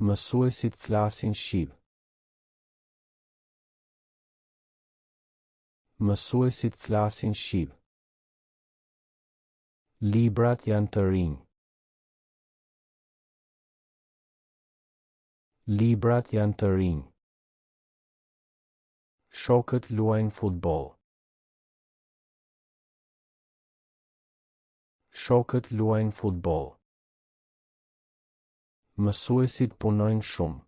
Mësuesit flasin shqip. Mësuesit flasin shqip. Librat janë të rinj. Librat janë të rinj. Shokët luajnë futboll. Shokët luajnë futboll. Mësuesit punojnë shumë.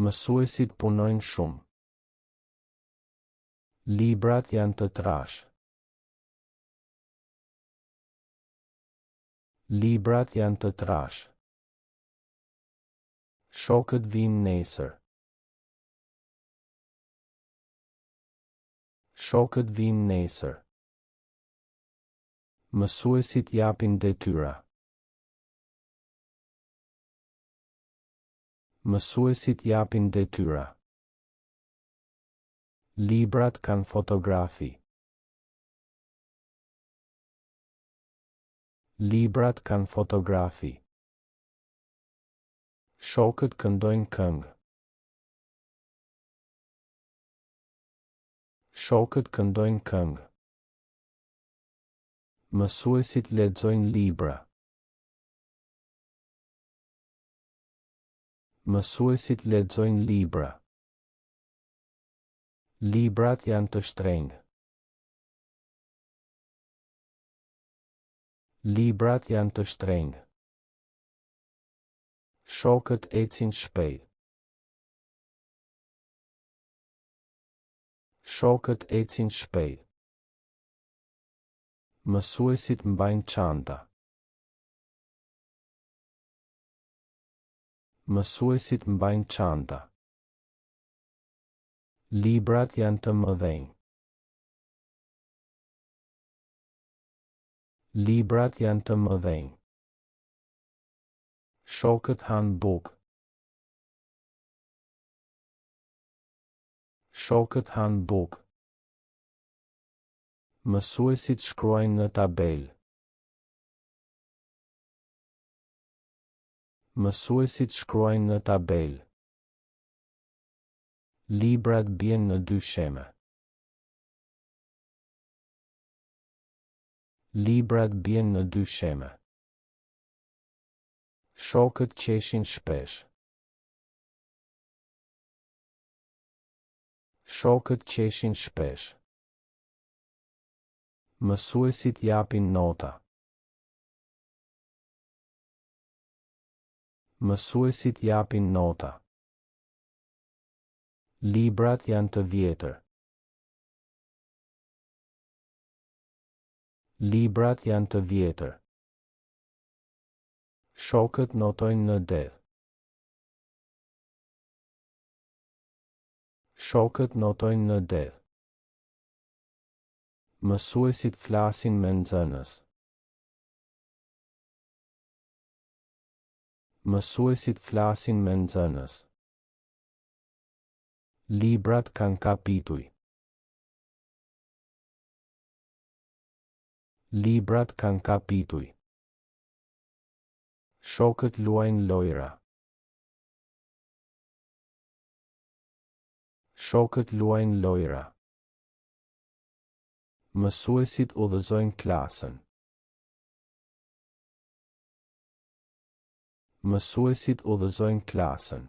Mësuesit punojnë shumë. Librat janë të trashë. Librat janë të trashë. Shokët vinë nesër. Shokët vinë nesër. Mësuesit japin detyra. Mësuesit japin detyra. Librat kanë fotografi. Librat kanë fotografi. Shokët këndojnë këngë. Shokët këndojnë këngë. Mësuesit lexojnë libra. Mësuesit lexojnë libra. Librat janë të shtrenjtë. Librat janë të shtrenjtë. Shokët ecin shpejt. Shokët ecin shpejt. Mësuesit mbajnë çanta. Mësuesit mbajnë çanta. Librat janë të mëdhenj. Librat janë të mëdhenj. Shokët hanë bukë. Shokët hanë bukë. Mësuesit shkruajnë në tabelë. Mësuesit shkruajnë në tabelë. Librat bien në dysheme. Librat bien në dysheme. Shokët qeshin shpesh. Shokët qeshin shpesh. Mësuesit japin nota. Mësuesit japin nota. Librat janë të vjetër. Librat janë të vjetër. Shokët notojnë në det. Shokët notojnë në det. Mësuesit flasin me nxënës. Mësuesit flasin me nxënës. Librat kanë kapituj. Librat kanë kapituj. Shokët luajnë lojra. Shokët luajnë lojra. Mësuesit udhëzojnë klasën. Mësuesit udhëzojnë klasën.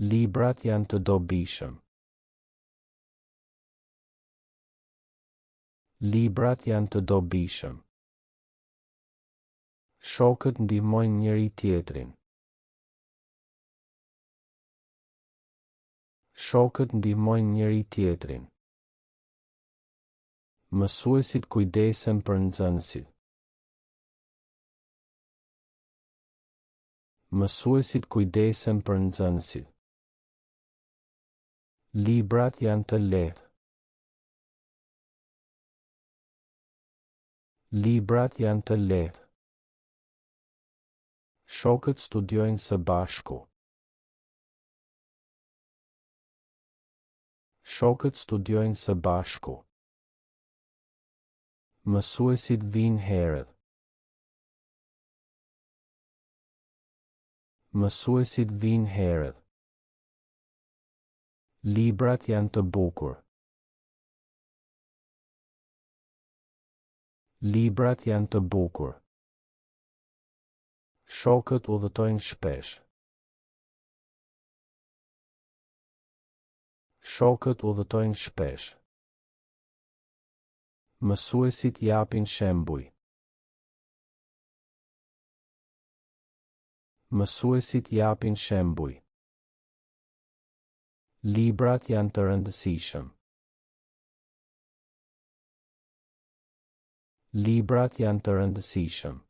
Librat janë të dobishëm. Librat janë të dobishëm. Shokët ndihmojnë njëri tjetrin. Shokët ndihmojnë njëri tjetrin. Mësuesit kujdesen për nxënësit. Mësuesit kujdesen për nxënësit. Librat janë të lehtë. Librat janë të lehtë. Shokët studiojnë së bashku. Shokët studiojnë së bashku. Mësuesit vinë herët. Mësuesit vinë herët. Librat janë të bukur. Librat janë të bukur. Shokët udhëtojnë shpesh. Shokët udhëtojnë shpesh. Mësuesit japin shembuj. Mësuesit japin shembuj. Librat janë të rëndësishëm. Librat janë të rëndësishëm.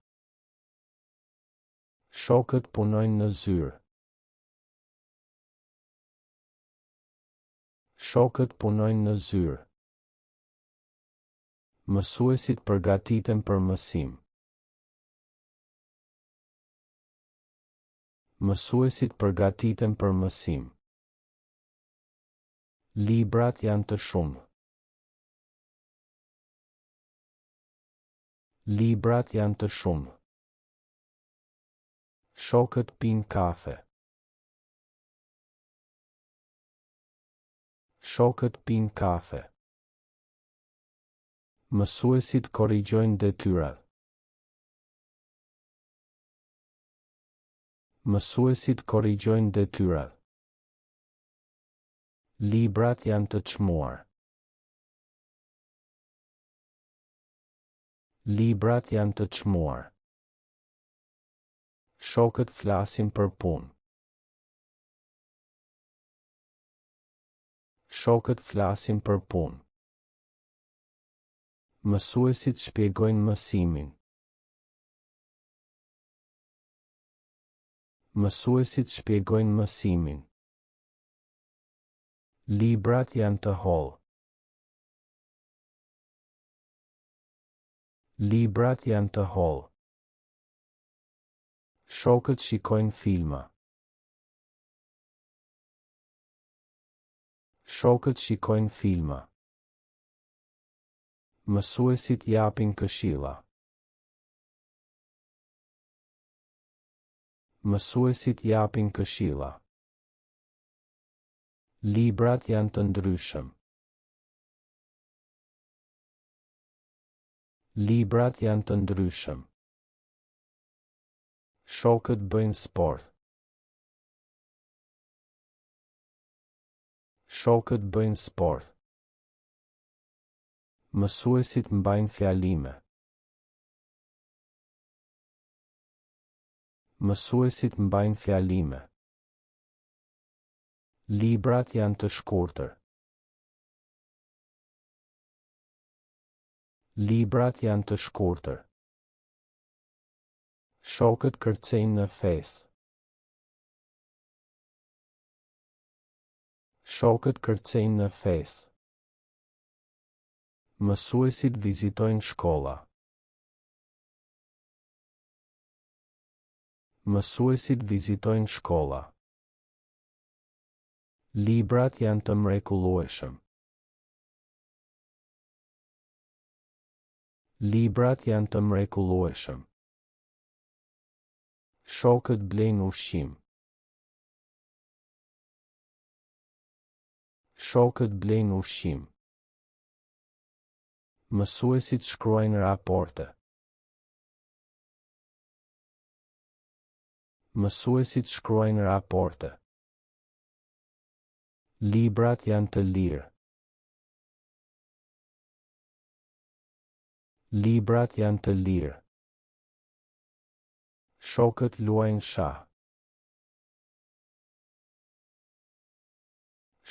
Shokët punojnë në zyrë. Shokët punojnë në zyrë. Mësuesit përgatiten për mësim. Mësuesit përgatiten për mësim. Librat janë të shumë. Librat janë të shumë. Shokët pinë kafe. Shokët pinë kafe. Mësuesit korrigjojnë detyrat. Mësuesit korrigjojnë detyrat. Librat janë të çmuar. Librat janë të çmuar. Shokët flasin për punë. Shokët flasin për punë. Mësuesit shpjegojnë mësimin. Mësuesit shpjegojnë mësimin. Librat janë të hollë. Librat janë të hollë. Shokët shikojnë filma. Shokët shikojnë filma. Mësuesit japin këshilla. Mësuesit japin këshilla. Librat janë të ndryshëm. Librat janë të ndryshëm. Shokët bëjnë sport. Shokët bëjnë sport. Mësuesit mbajnë fjalime. Mësuesit mbajnë fjalime. Librat janë të shkurtër. Librat janë të shkurtër. Shokët kërcejnë në fesë. Shokët kërcejnë në fesë. Mësuesit vizitojnë shkolla. Mësuesit vizitojnë shkolla. Librat janë të mrekullueshëm. Librat janë të mrekullueshëm. Shokët blejnë ushqim. Shokët blejnë ushqim. Mësuesit shkruajnë raporte. Mësuesit shkruajnë raporte. Librat janë të lirë. Librat janë të lirë. Shokët luajnë shah.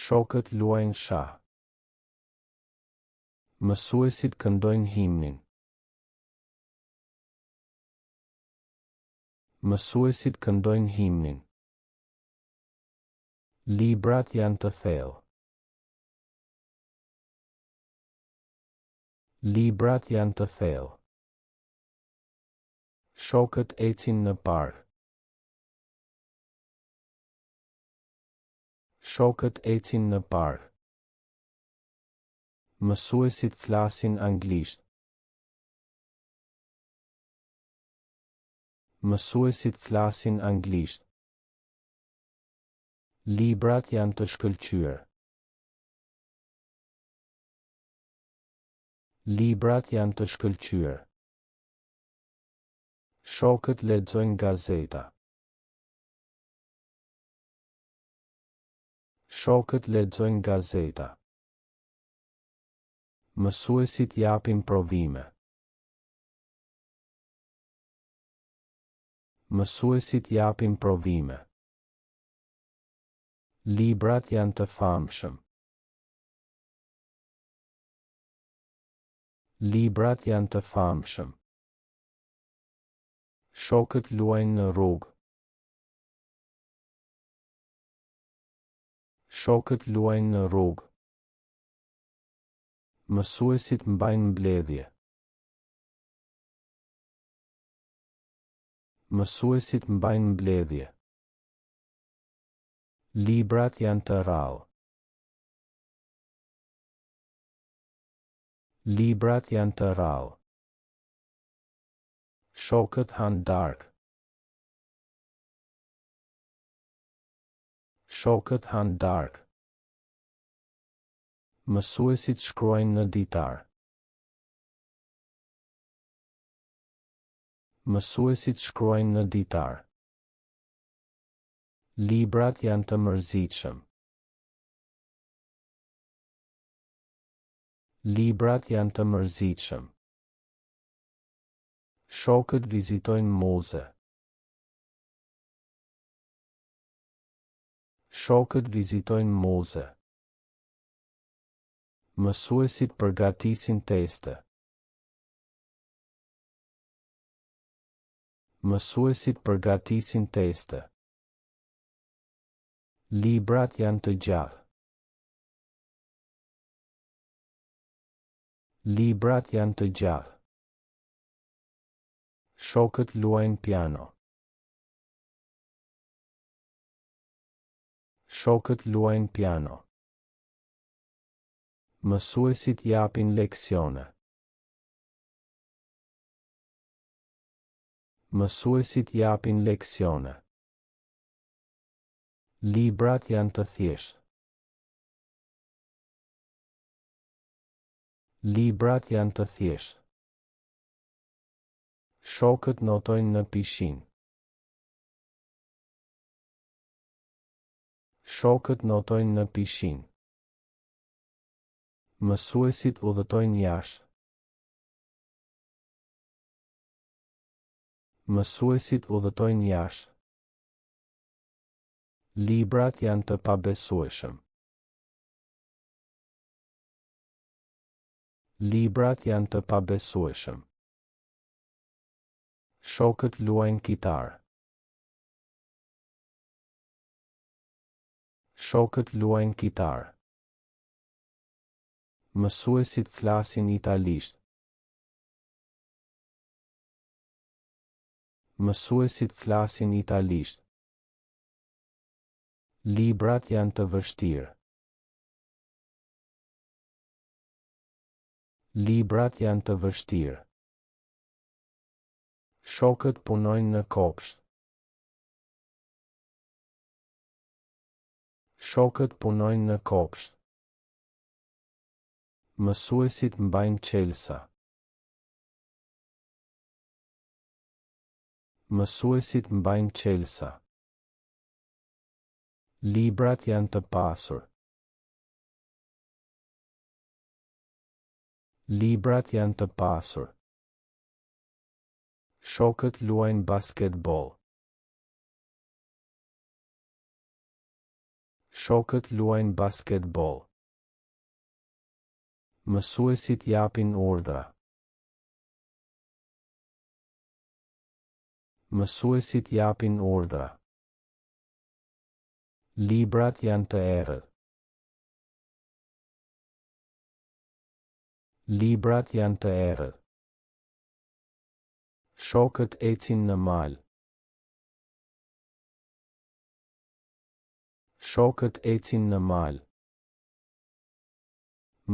Shokët luajnë shah. Mësuesit këndojnë himnin. Mësuesit këndojnë himnin. Librat janë të thellë. Librat janë të thellë. Shokët ecin në park. Shokët ecin në park. Mësuesit flasin anglisht. Mësuesit flasin anglisht. Librat janë të shkëlqyer. Librat janë të shkëlqyer. Shokët lexojnë gazeta. Shokët lexojnë gazeta. Mësuesit japin provime. Mësuesit japin provime. Librat janë të famshëm. Librat janë të famshëm. Shokët luajnë në rrugë. Shokët luajnë në rrugë. Mësuesit mbajnë mbledhje. Mësuesit mbajnë mbledhje. Librat janë të rrallë. Librat janë të rrallë. Shokët hanë darkë. Shokët hanë darkë. Mësuesit shkruajnë në ditar. Mësuesit shkruajnë në ditar. Librat janë të mërzitshëm. Librat janë të mërzitshëm. Shokët vizitojnë muze. Shokët vizitojnë muze. Mësuesit përgatisin teste. Mësuesit përgatisin teste. Librat janë të gjatë. Librat janë të gjatë. Shokët luajnë piano. Shokët luajnë piano. Mësuesit japin leksione. Mësuesit japin leksione. Librat janë të thjeshtë. Librat janë të thjeshtë. Shokët notojnë në pishinë. Shokët notojnë në pishinë. Mësuesit udhëtojnë jashtë. Mësuesit udhëtojnë jashtë. Librat janë të pabesueshëm. Librat janë të pabesueshëm. Shokët luajnë kitar. Shokët luajnë kitar. Mësuesit flasin italisht. Mësuesit flasin italisht. Librat janë të vështirë. Librat janë të vështirë. Shokët punojnë në kopsht. Shokët punojnë në kopsht. Mësuesit mbajnë çelësa. Mësuesit mbajnë çelësa. Librat janë të pasur. Librat janë të pasur. Shokët luajnë basketbol. Shokët luajnë basketbol. Mësuesit japin urdhra. Mësuesit japin urdhra. Librat janë të errët. Librat janë të errët. Shokët ecin në mal. Shokët ecin në mal.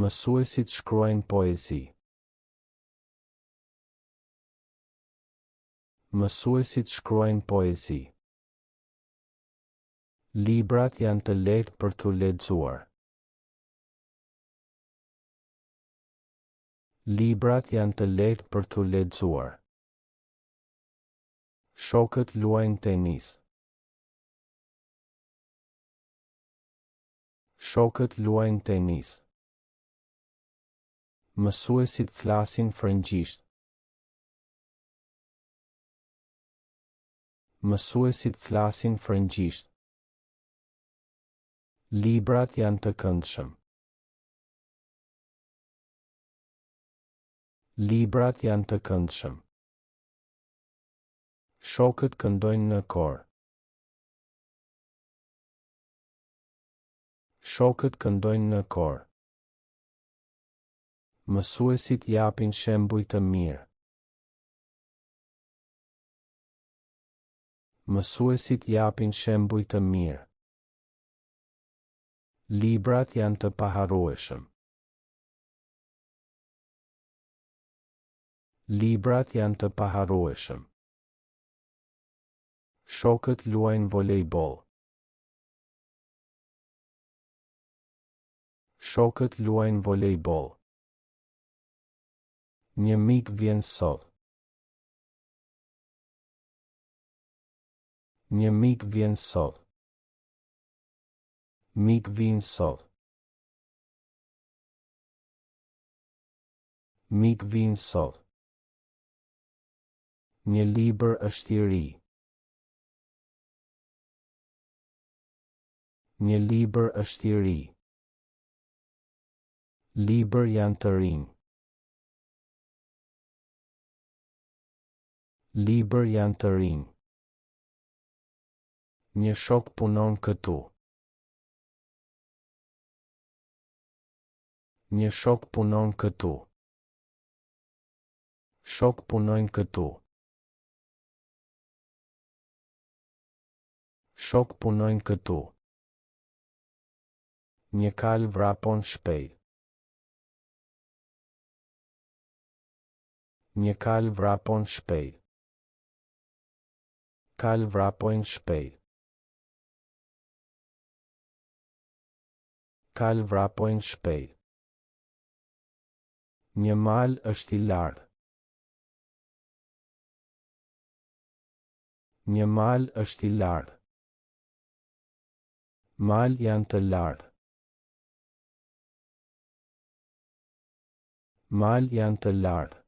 Mësuesit shkruajnë poezi. Mësuesit shkruajnë poezi. Librat janë të lehtë për t'u lexuar. Librat janë të lehtë për t'u lexuar. Shokët luajnë tenis. Shokët luajnë tenis. Mësuesit flasin frëngjisht. Mësuesit flasin frëngjisht. Librat janë të këndshëm. Librat janë të këndshëm. Shokët këndojnë në kor. Shokët këndojnë në kor. Mësuesit japin shembuj të mirë. Mësuesit japin shembuj të mirë. Librat janë të paharrueshëm. Librat janë të paharrueshëm. Shokët luajnë volejboll. Shokët luajnë volejboll. Një mik vjen sot. Një mik vjen sot. Mik vjen sot. Mik vjen sot. Një libër është i ri. Një libër është i ri. Libër janë të rinj. Libër janë të rinj. Një shok punon këtu. Një shok punon këtu. Shok punojnë këtu. Shok punojnë këtu. Një kal vrapon shpejt. Një kal vrapon shpejt. Kal vrapojnë shpejt. Kal vrapojnë shpejt. Një mal është i lartë. Një mal është i lartë. Mal janë të lartë. Mal janë të lartë.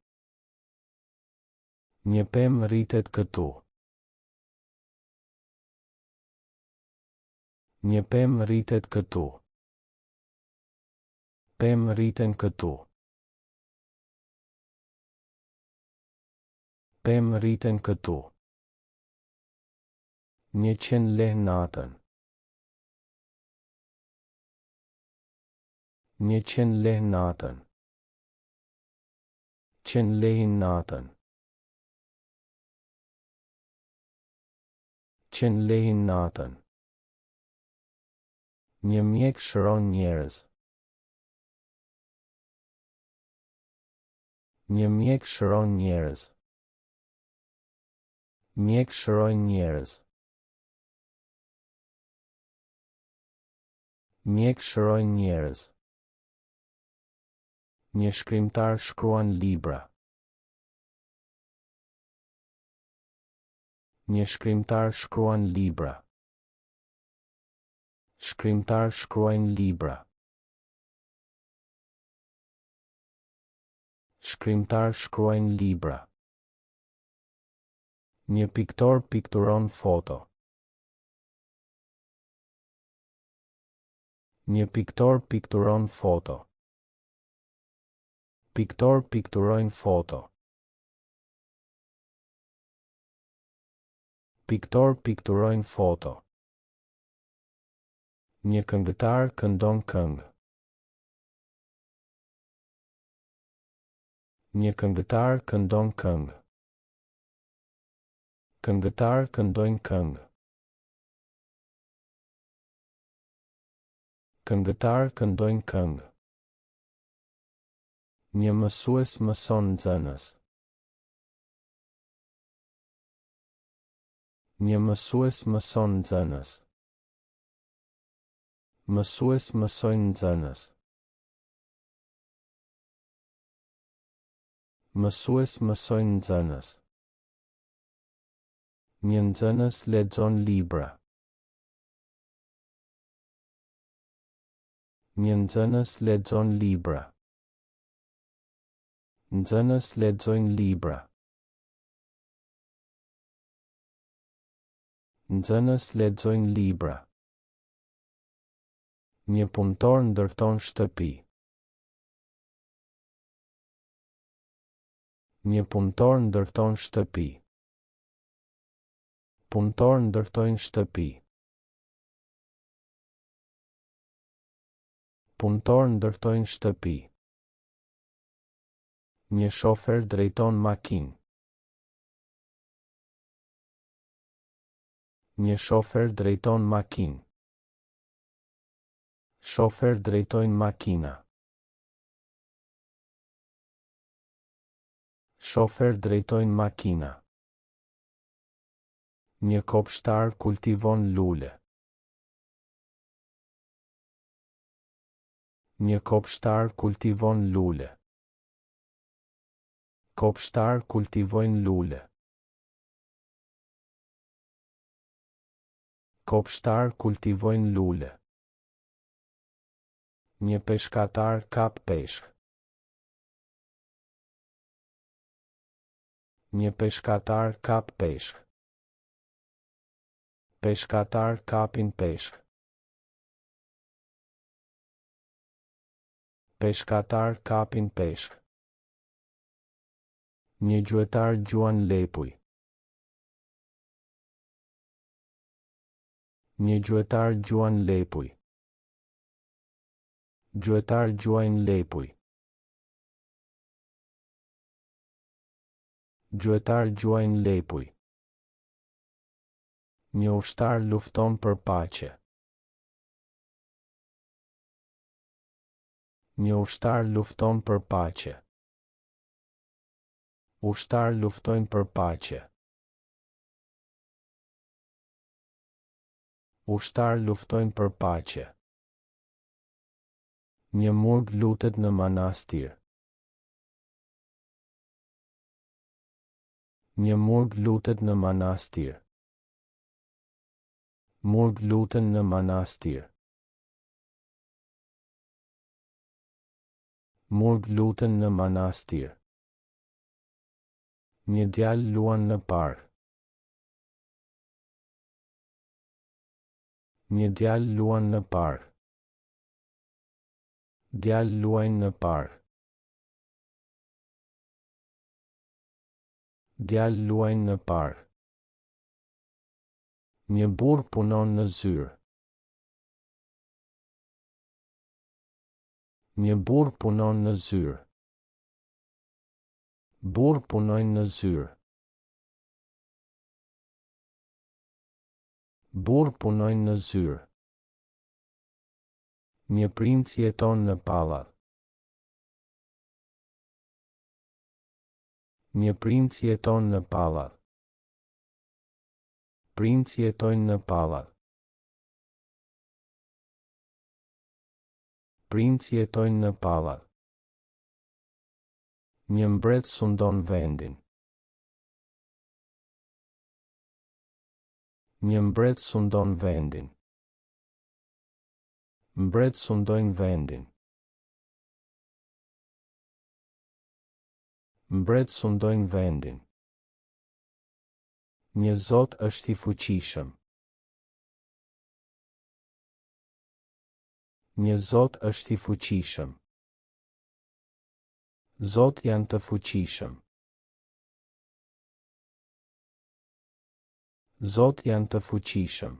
Një pemë rritet këtu. Një pemë rritet këtu. Pemë rriten këtu. Pemë rriten këtu. 100 leh natën. 100 leh natën. 100 lehin natën. 100 lehin natën. Një mjek shëron njerëz. Një mjek shëron njerëz. Mjek shërojnë njerëz. Mjek shërojnë njerëz. Një shkrimtar shkruan libra. Një shkrimtar shkruan libra. Shkrimtar shkruajnë libra. Shkrimtar shkruajnë libra. Një piktor pikturon foto. Një piktor pikturon foto. Piktor pikturojnë foto. Piktor pikturojnë foto. Një këngëtar këndon këngë. Një këngëtar këndon këngë. Këngëtar këndojnë këngë. Këngëtar këndojnë këngë. Një mësues mëson nxënës. Një mësues mëson nxënës. Mësues mësojnë nxënës. Mësues mësojnë nxënës. Një nxënës lexon libra. Një nxënës lexon libra. Nxënës lexojnë libra. Nxënës lexojnë libra. Një punëtor ndërton shtëpi. Një punëtor ndërton shtëpi. Punëtor ndërtojnë shtëpi. Punëtor ndërtojnë shtëpi. Një shofer drejton makinë. Një shofer drejton makinë. Shofer drejtojnë makina. Shofer drejtojnë makina. Një kopshtar kultivon lule. Një kopshtar kultivon lule. Kopshtar kultivojnë lule. Kopshtar kultivojnë lule. Një peshkatar kap peshk. Një peshkatar kap peshk. Peshkatar kapin peshk. Peshkatar kapin peshk. Një gjuetar gjuan lepuj. Një gjuetar gjuan lepuj. Gjuetar gjuajnë lepuj. Gjuetar gjuajnë lepuj. Një ushtar lufton për paqe. Një ushtar lufton për paqe. Ushtar luftojnë për paqe. Ushtar luftojnë për paqe. Një murg lutet në manastir. Një murg lutet në manastir. Murg luten në manastir. Murg luten në manastir. Një djalë luan në park. Një djalë luan në park. Djalë luajnë në park. Djalë luajnë në park. Një burr punon në zyrë. Një burr punon në zyrë. Burr punojnë në zyrë. Burr punojnë në zyrë. Një princ jeton në pallat. Një princ jeton në pallat. Princ jetojnë në pallat. Princ jetojnë në pallat. Një mbret sundon vendin. Një mbret sundon vendin. Mbret sundojnë vendin. Mbret sundojnë vendin. Një zot është i fuqishëm. Një zot është i fuqishëm. Zot janë të fuqishëm. Zot janë të fuqishëm.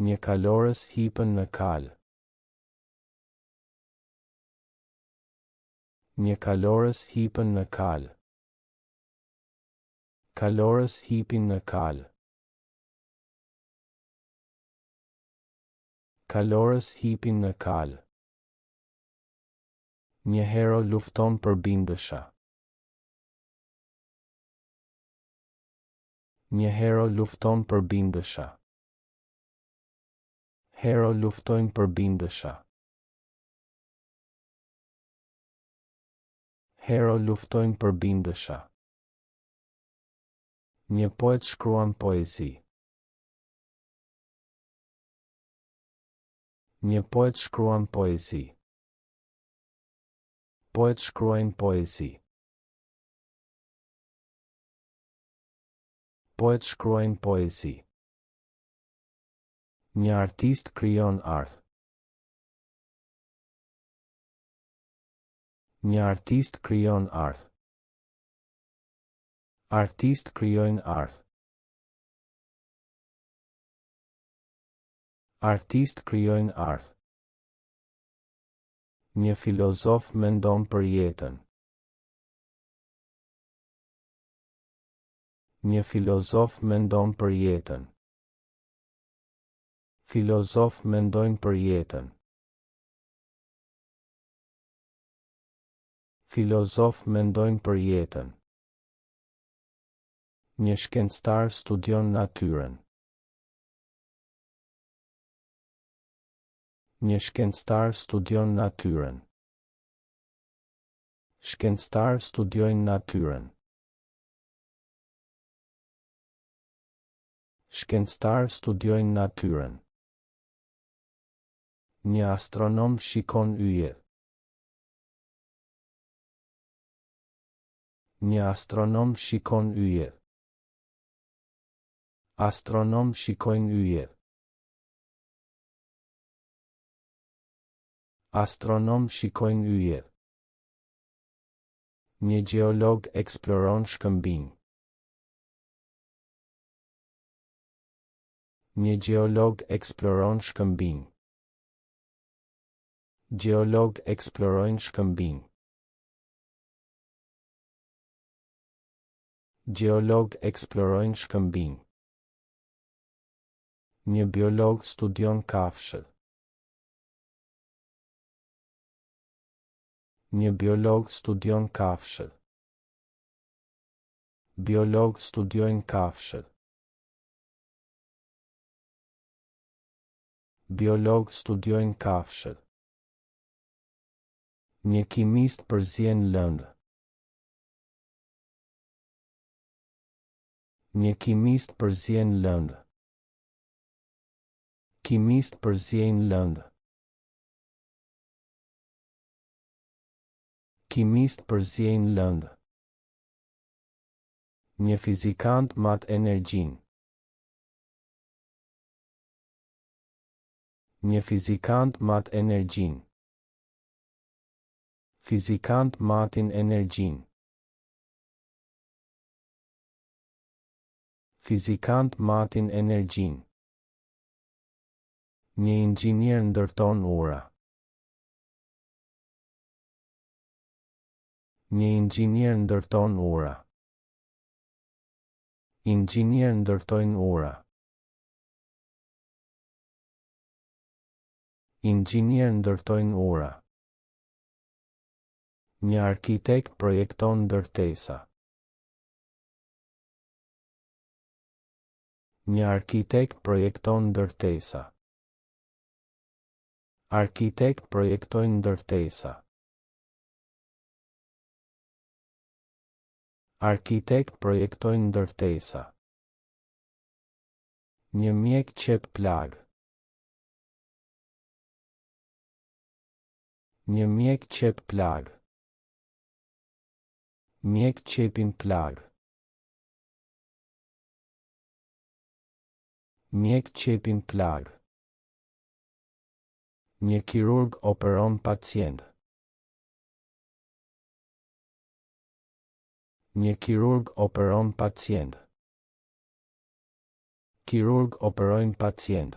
Një kalorës hipën në kal. Një kalorës hipën në kal. Kalorës hipin në kal. Kalorës hipin në kal. Një hero lufton për bindësha. Një hero lufton për bindësha. Hero luftojnë për bindësha. Hero luftojnë për bindësha. Një poet shkruan poezi. Një poet shkruan poezi. Poet shkruajnë poezi. Poet shkruajnë poezi. Një artist krijon art. Një artist krijon art. Artist krijojnë art. Artist krijojnë art. Një filozof mendon për jetën. Një filozof mendon për jetën. Filozof mendojnë për jetën. Filozof mendojnë për jetën. Një shkencëtar studion natyrën. Një shkencëtar studion natyrën. Shkencëtar studiojnë natyrën. Shkencëtar studiojnë natyrën. Një astronom shikon yjet. Një astronom shikon yjet. Astronom shikojnë yjet. Astronom shikojnë yjet. Një gjeolog eksploron shkëmbinj. Një gjeolog eksploron shkëmbinj. Gjeolog eksplorojnë shkëmbinj. Gjeolog eksplorojnë shkëmbinj. Një biolog studion kafshët. Një biolog studion kafshët. Biolog studiojnë kafshët. Biolog studiojnë kafshët. Një kimist përzien lëndë. Një kimist përzien lëndë. Kimist përzien lëndë. Kimist përzien lëndë. Një fizikant mat energjinë. Një fizikant mat energjinë. Fizikant matin energjinë. Fizikant matin energjinë. Një inxhinier ndërton ura. Një inxhinier ndërton ura. Inxhinier ndërtojnë ura. Inxhinier ndërtojnë ura. Një arkitekt projekton ndërtesa. Një arkitekt projekton ndërtesa. Arkitekt projektojnë ndërtesa. Arkitekt projektojnë ndërtesa. Një mjek qep plag. Një mjek qep plag. Mjek qepin plag. Mjek qepin plag. Një kirurg operon pacient. Një kirurg operon pacient. Kirurg operojnë pacient.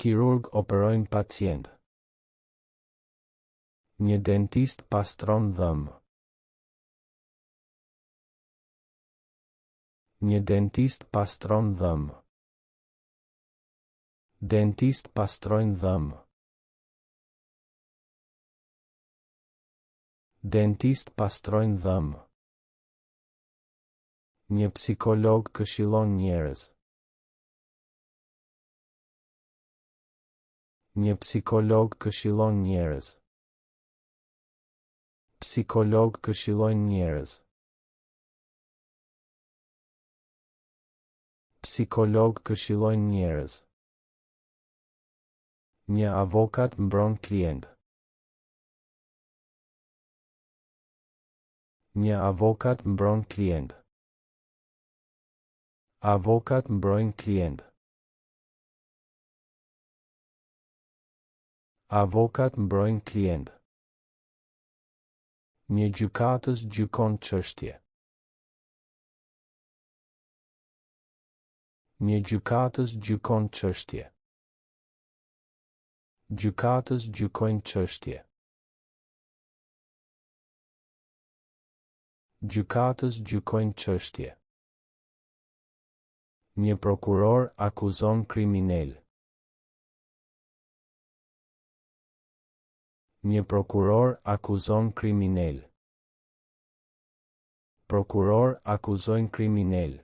Kirurg operojnë pacient. Një dentist pastron dhëmbë. Një dentist pastron dhëmbë. Dentist pastrojnë dhëmbë. Dentist pastrojnë dhëmbë. Një psikolog këshillon njerëz. Një psikolog këshillon njerëz. Psikolog këshillojnë njerëz. Psikolog këshillojnë njerëz. Një avokat mbron klient. Një avokat mbron klient. Avokat mbrojnë klient. Avokat mbrojnë klient. Një gjykatës gjykon çështje. Një gjykatës gjykon çështje. Gjykatës gjykojnë çështje. Gjykatës gjykojnë çështje. Një prokuror akuzon kriminal. Një prokuror akuzon kriminal. Prokuror akuzojnë kriminal.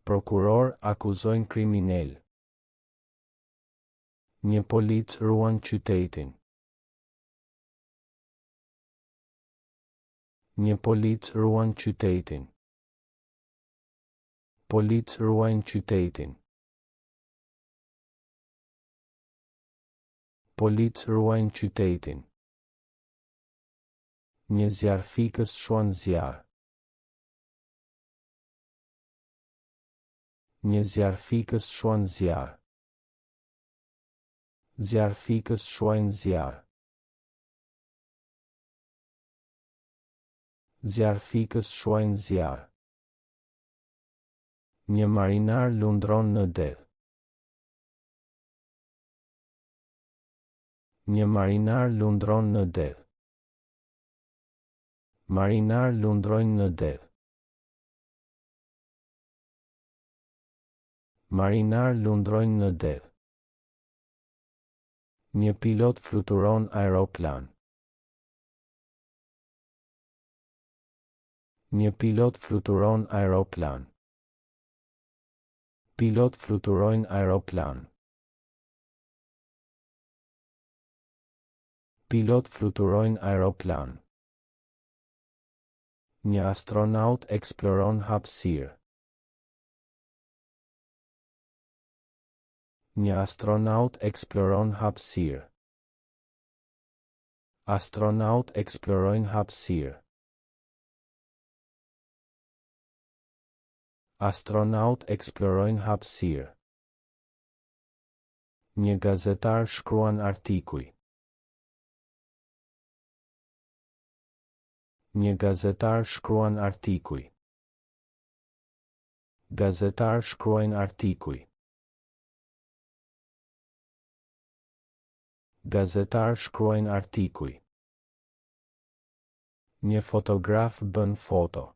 Prokuror akuzojnë kriminal. Një polic ruan qytetin. Një polic ruan qytetin. Polic ruajnë qytetin. Polic ruajnë qytetin. Një zjarfikës shuan zjarr. Një zjarfikës shuan zjarr. Zjarfikës shuajnë zjarr. Zjarfikës shuajnë zjarr. Një marinar lundron në det. Një marinar lundron në det. Marinar lundrojnë në det. Marinar lundrojnë në det. Një pilot fluturon aeroplan. Një pilot fluturon aeroplan. Pilot fluturojnë aeroplan. Pilot fluturojnë aeroplan. Një astronaut eksploron hapësirë. Një astronaut eksploron hapësirë. Astronaut eksplorojnë hapësirë. Astronaut eksplorojnë hapësirë. Një gazetar shkruan artikuj. Një gazetar shkruan artikuj. Gazetar shkruajnë artikuj. Gazetar shkruajnë artikuj. Një fotograf bën foto.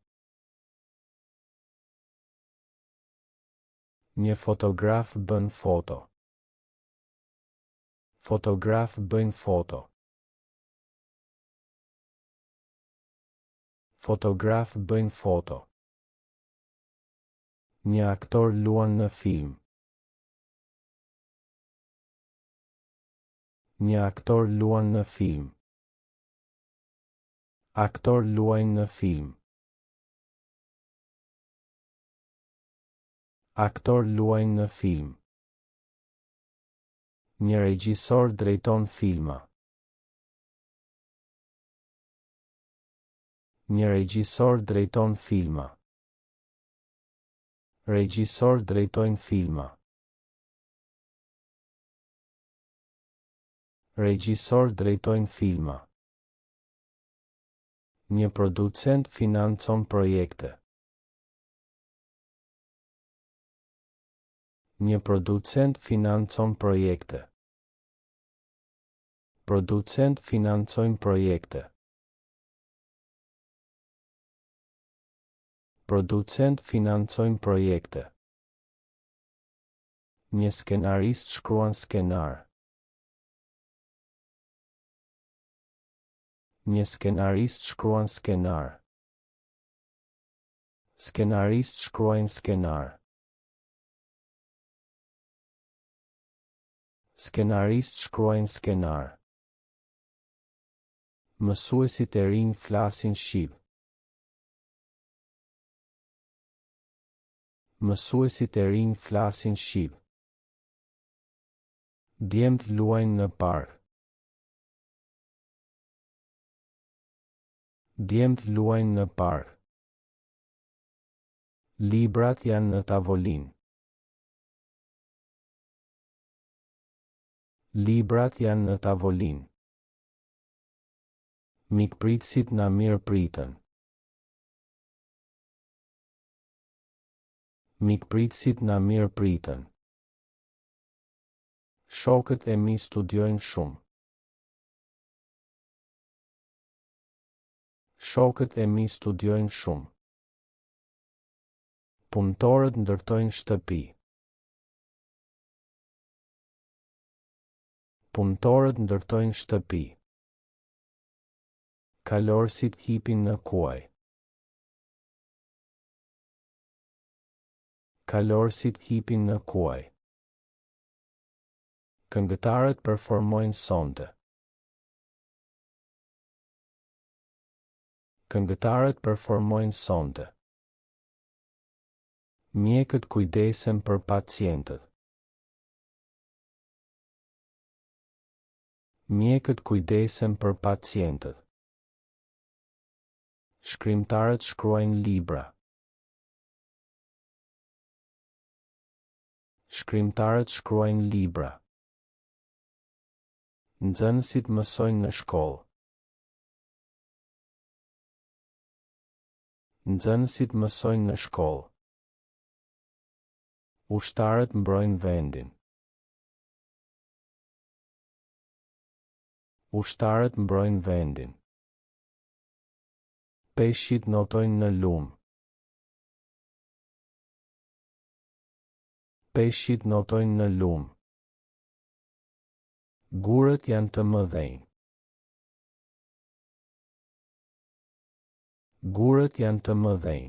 Një fotograf bën foto. Fotograf bëjnë foto. Fotograf bëjnë foto. Një aktor luan në film. Një aktor luan në film. Aktor luajnë në film. Aktor luajnë në film. Një regjisor drejton filma. Një regjisor drejton filma. Regjisor drejtojnë filma. Regjisor drejtojnë filma. Një producent financon projekte. Një producent financon projekte. Producent financojnë projekte. Producent financojnë projekte. Një skenarist shkruan skenar. Një skenarist shkruan skenar. Skenarist shkruajnë skenar. Skenarist shkruajnë skenar. Mësuesit e rinj flasin shqip. Mësuesit e rinj flasin shqip. Djemt luajnë në park. Djemt luajnë në park. Librat janë në tavolinë. Librat janë në tavolinë. Mikpritësit na mirëpritën. Mikpritësit na mirëpritën. Shokët e mi studiojnë shumë. Shokët e mi studiojnë shumë. Punëtorët ndërtojnë shtëpi. Punëtorët ndërtojnë shtëpi. Kalorësit hipin në kuaj. Kalorësit hipin në kuaj. Këngëtarët performojnë sonte. Këngëtarët performojnë sonte. Mjekët kujdesen për pacientët. Mjekët kujdesen për pacientët. Shkrimtarët shkruajnë libra. Shkrimtarët shkruajnë libra. Nxënësit mësojnë në shkollë. Nxënësit mësojnë në shkollë. Ushtarët mbrojnë vendin. Ushtarët mbrojnë vendin. Peshqit notojnë në lumë. Peshqit notojnë në lumë. Gurët janë të mëdhenj. Gurët janë të mëdhenj.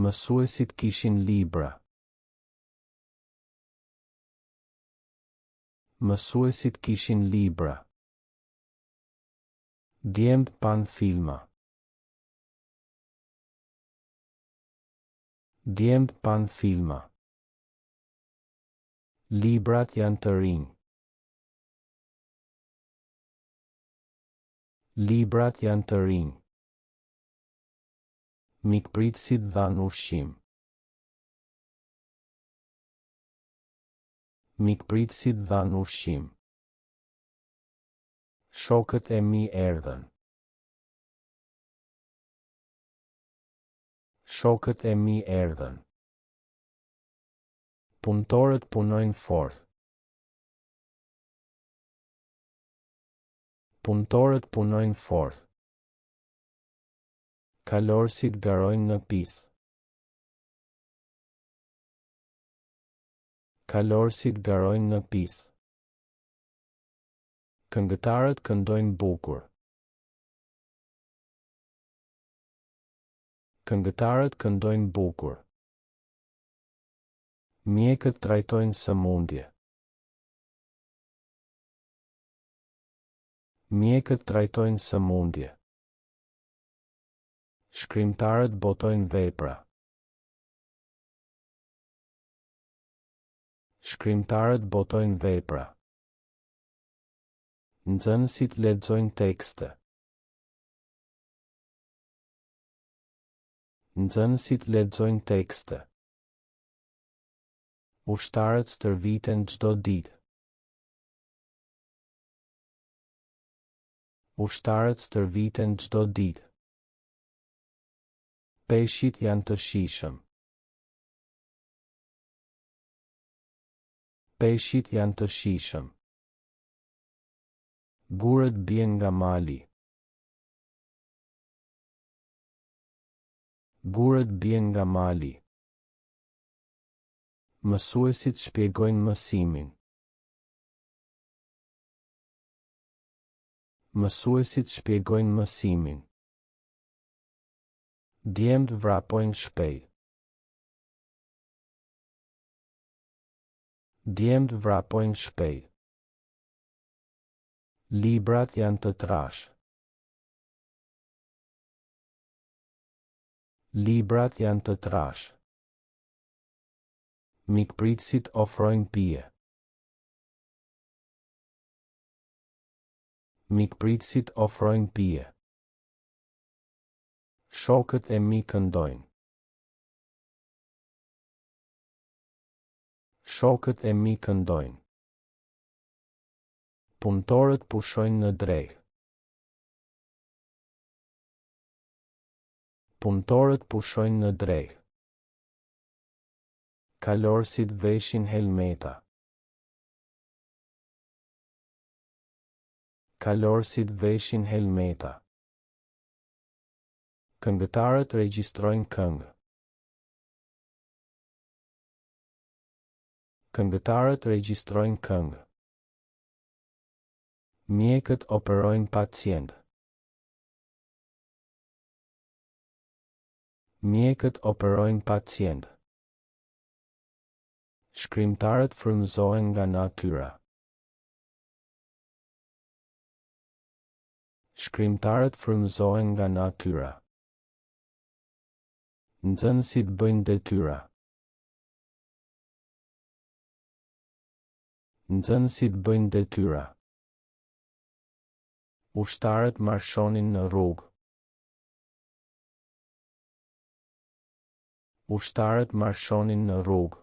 Mësuesit kishin libra. Mësuesit kishin libra. Djemt pan filma. Djemt pan filma. Librat janë të rinj. Librat janë të rinj. Mikpritësit dhanë ushqim. Mikpritësit dhanë ushqim. Shokët e mi erdhën. Shokët e mi erdhën. Punëtorët punojnë fort. Punëtorët punojnë fort. Kalorësit garojnë në pisë. Kalorësit garojnë në pisë. Këngëtarët këndojnë bukur. Këngëtarët këndojnë bukur. Mjekët trajtojnë sëmundje. Mjekët trajtojnë sëmundje. Shkrimtarët botojnë vepra. Shkrimtarët botojnë vepra. Nxënësit lexojnë tekste. Nxënësit lexojnë tekste. Ushtarët stërviten çdo ditë. Ushtarët stërviten çdo ditë. Peshqit janë të shijshëm. Peshqit janë të shijshëm. Gurët bien nga mali. Gurët bien nga mali. Mësuesit shpjegojnë mësimin. Mësuesit shpjegojnë mësimin. Djemt vrapojnë shpejt. Djemt vrapojnë shpejt. Librat janë të trash. Librat janë të trash. Mikpritësit ofrojnë pije. Mikpritësit ofrojnë pije. Shokët e mi këndojnë. Shokët e mi këndojnë. Punëtorët pushojnë në drehë. Punëtorët pushojnë në drehë. Kalorësit veshin helmeta. Kalorësit veshin helmeta. Këngëtarët regjistrojnë këngë. Këngëtarët regjistrojnë këngë. Mjekët operojnë pacient. Mjekët operojnë pacient. Shkrimtarët frymëzohen nga natyra. Shkrimtarët frymëzohen nga natyra. Nxënësit bëjnë detyra. Nxënësit bëjnë detyra. Ushtarët marshonin në rrugë. Ushtarët marshonin në rrugë.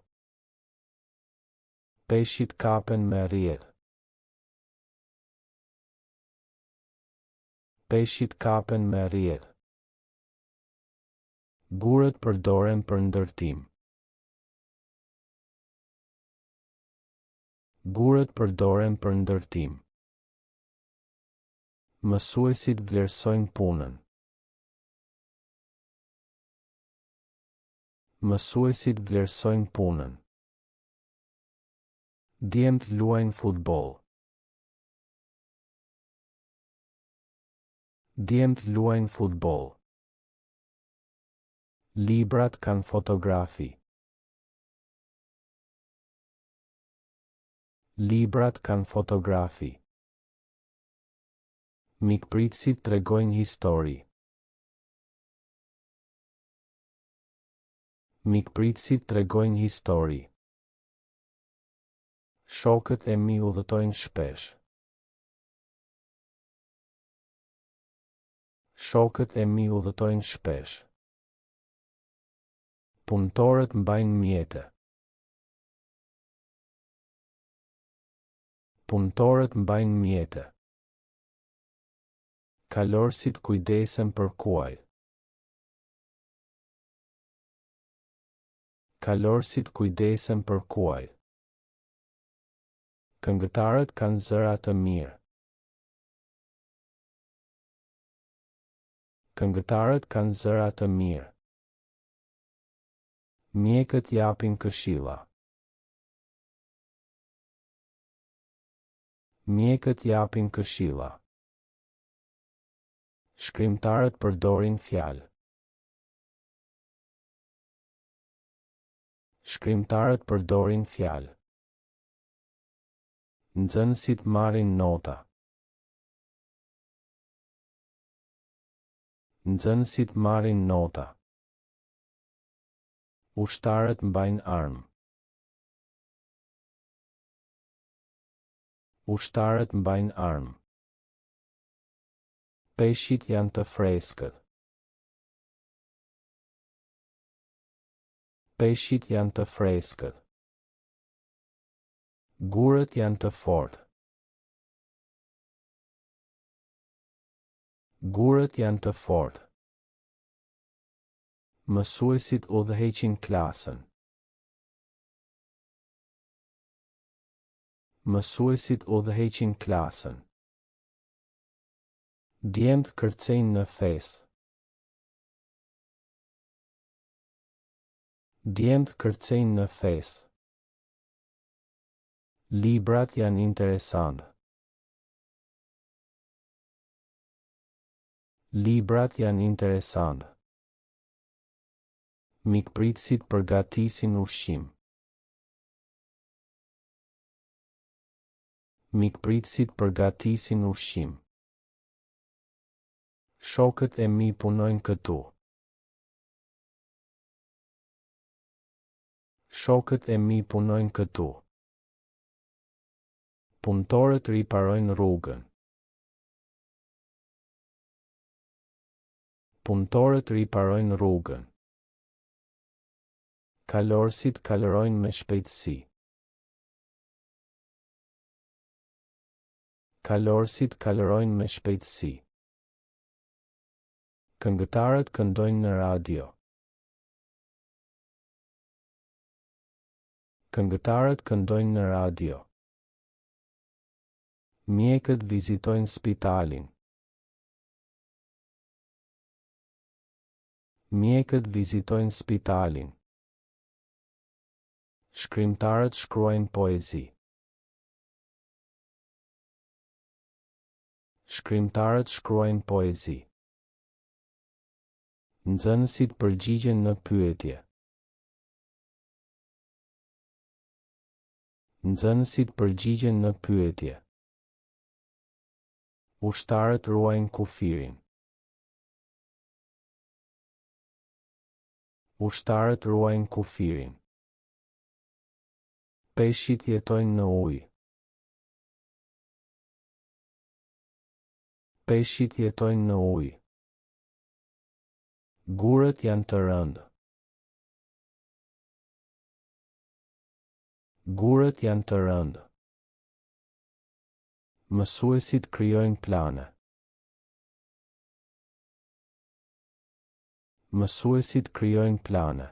Peshqit kapen me rrjetë. Peshqit kapen me rrjetë. Gurët përdoren për ndërtim. Gurët përdoren për ndërtim. Mësuesit vlerësojnë punën. Mësuesit vlerësojnë punën. Djemt luajnë futboll. Djemt luajnë futboll. Librat kanë fotografi. Librat kanë fotografi. Mikpritësit tregojnë histori. Mikpritësit tregojnë histori. Shokët e mi udhëtojnë shpesh. Shokët e mi udhëtojnë shpesh. Punëtorët mbajnë mjete. Punëtorët mbajnë mjete. Kalorësit kujdesen për kuaj. Kalorësit kujdesen për kuaj. Këngëtarët kanë zëra të mirë. Këngëtarët kanë zëra të mirë. Mjekët japin këshilla. Mjekët japin këshilla. Shkrimtarët përdorin fjalë. Shkrimtarët përdorin fjalë. Nxënësit marrin nota. Nxënësit marrin nota. Ushtarët mbajnë armë. Ushtarët mbajnë armë. Peshqit janë të freskët. Peshqit janë të freskët. Gurët janë të fortë. Gurët janë të fortë. Mësuesit udhëheqin klasën. Mësuesit udhëheqin klasën. Djemt kërcejnë në fesë. Djemt kërcejnë në fesë. Librat janë interesantë. Librat janë interesantë. Mikpritësit përgatisin ushqim. Mikpritësit përgatisin ushqim. Shokët e mi punojnë këtu. Shokët e mi punojnë këtu. Punëtorët riparojnë rrugën. Punëtorët riparojnë rrugën. Kalorësit kalorojnë me shpejtësi. Kalorësit kalorojnë me shpejtësi. Këngëtarët këndojnë në radio. Këngëtarët këndojnë në radio. Mjekët vizitojnë spitalin. Mjekët vizitojnë spitalin. Shkrimtarët shkruajnë poezi. Shkrimtarët shkruajnë poezi. Nxënësit përgjigjen në pyetje. Nxënësit përgjigjen në pyetje. Ushtarët ruajnë kufirin. Ushtarët ruajnë kufirin. Peshqit jetojnë në ujë. Peshqit jetojnë në ujë. Gurët janë të rëndë. Gurët janë të rëndë. Mësuesit krijojnë plane. Mësuesit krijojnë plane.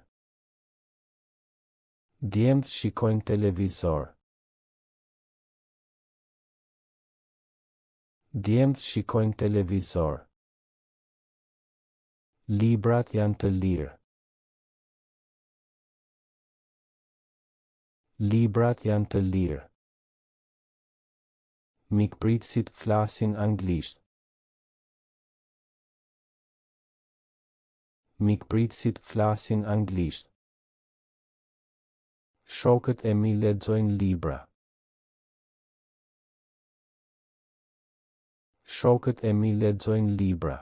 Djemtë shikojnë televizor. Djemtë shikojnë televizor. Librat janë të lirë. Librat janë të lirë. Mikpritësit flasin anglisht. Mikpritësit flasin anglisht. Shokët e mi lexojnë libra. Shokët e mi lexojnë libra.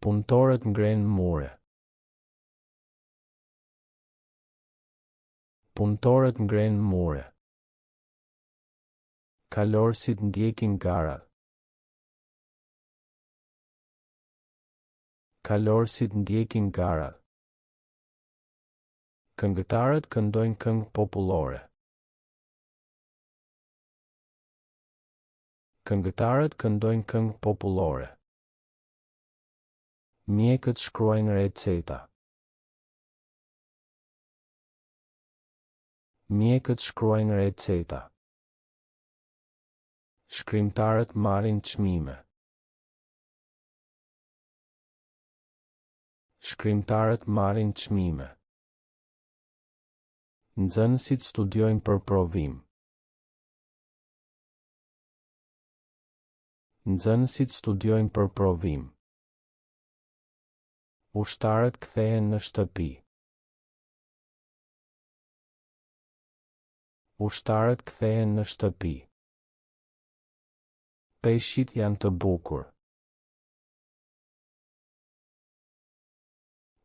Punëtorët ngrenë mure. Punëtorët ngrenë mure. Kalorësit ndjekin garat. Kalorësit ndjekin garat. Këngëtarët këndojnë këngë popullore. Këngëtarët këndojnë këngë popullore. Mjekët shkruajnë receta. Mjekët shkruajnë receta. Shkrimtarët marrin çmime. Shkrimtarët marrin çmime. Nxënësit studiojnë për provim. Nxënësit studiojnë për provim. Ushtarët kthehen në shtëpi. Ushtarët kthehen në shtëpi. Peshqit janë të bukur.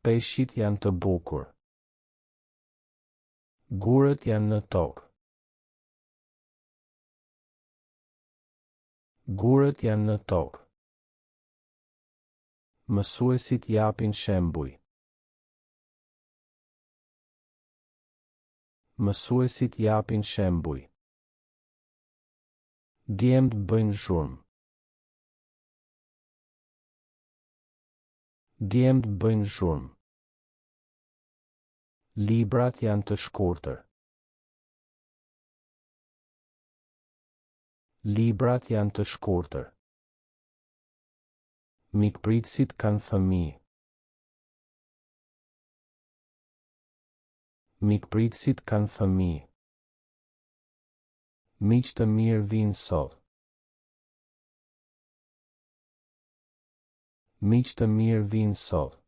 Peshqit janë të bukur. Gurët janë në tokë. Gurët janë në tokë. Mësuesit japin shembuj. Mësuesit japin shembuj. Djemtë bëjnë zhurmë. Djemtë bëjnë zhurmë. Librat janë të shkurtër. Librat janë të shkurtër. Mikpritësit kanë fëmijë. Mikpritësit kanë fëmijë. Miq të mirë vinë sot. Miq të mirë vinë sot.